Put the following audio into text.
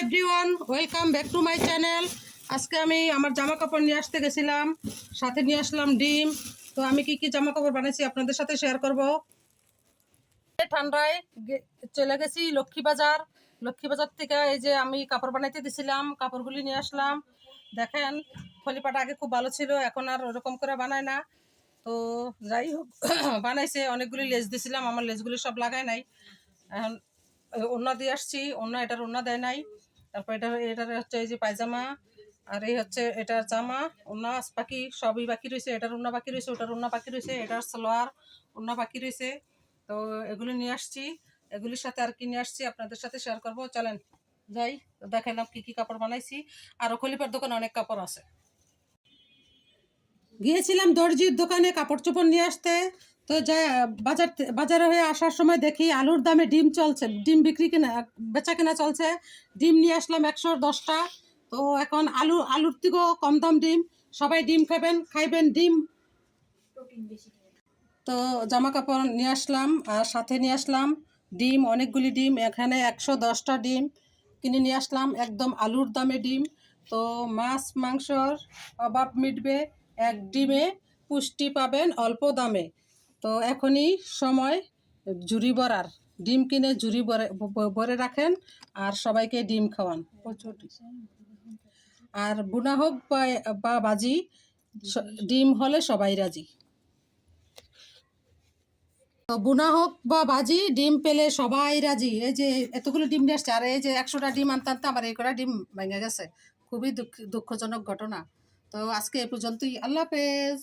Everyone, welcome back to my channel. আজকে আমি আমার জামা কাপড় নিয়ে আসতে গেছিলাম, সাথে নিয়ে আসলাম ডিম। তো আমি কি কি জামা কাপড় বানাইছি আপনাদের সাথে শেয়ার করব। ঠান্ডায় চলে গেছি লক্ষ্মীবাজার। লক্ষ্মীবাজার থেকে এই যে আমি কাপড় বানাইতে দিছিলাম, কাপড়গুলি নিয়ে আসলাম। দেখেন, ফলিপাটা আগে খুব ভালো ছিল, এখন আর ওরকম করে বানায় না। তো যাই হোক, বানাইছে। অনেকগুলি লেস দিছিলাম, আমার লেসগুলি সব লাগায় নাই। এখন ওড়না দিয়ে আসছি, এটার ওড়না দেয় নাই। তারপর এটার হচ্ছে এই যে পায়জামা, আর এই হচ্ছে এটার জামা। ওড়না বাকি সবই বাকি রয়েছে, এটার ওড়না বাকি রয়েছে, ওটার ওড়না বাকি রয়েছে, এটার সালোয়ার ওড়না বাকি রয়েছে। তো এগুলি নিয়ে আসছি, এগুলির সাথে আর কি নিয়ে আসছি আপনাদের সাথে শেয়ার করবো। চলেন যাই, দেখালাম কি কি কাপড় বানাইছি। আরও খলিফার দোকানে অনেক কাপড় আছে। গিয়েছিলাম দর্জির দোকানে কাপড় চোপড় নিয়ে আসতে। তো যাই বাজারে হয়ে আসার সময় দেখি আলুর দামে ডিম চলছে, ডিম বিক্রি কেনা বেচা কেনা চলছে। ডিম নিয়ে আসলাম 110টা। তো এখন আলুর থেকেও কম দাম ডিম। সবাই ডিম খাইবেন ডিম। তো জামা কাপড় নিয়ে আসলাম আর সাথে নিয়ে আসলাম ডিম, অনেকগুলি ডিম। এখানে 110টা ডিম কিনে নিয়ে আসলাম, একদম আলুর দামে ডিম। তো মাছ মাংসর অভাব মিটবে, এক ডিমে পুষ্টি পাবেন অল্প দামে। তো এখনই সময় ঝুড়ি ভরার, ডিম কিনে ঝুড়ি ভরে রাখেন আর সবাইকে ডিম খাওয়ান। আর বুনা হোক বা বাজি, ডিম হলে সবাই রাজি। তো বুনা হোক বা বাজি, ডিম পেলে সবাই রাজি। এই যে এতগুলো ডিম নিয়ে আসছে, আর এই যে 100টা ডিম আনতে আনতে আমার এই কটা ডিম ভেঙে গেছে। খুবই দুঃখজনক ঘটনা। তো আজকে এ পর্যন্তই, আল্লাহ হাফেজ।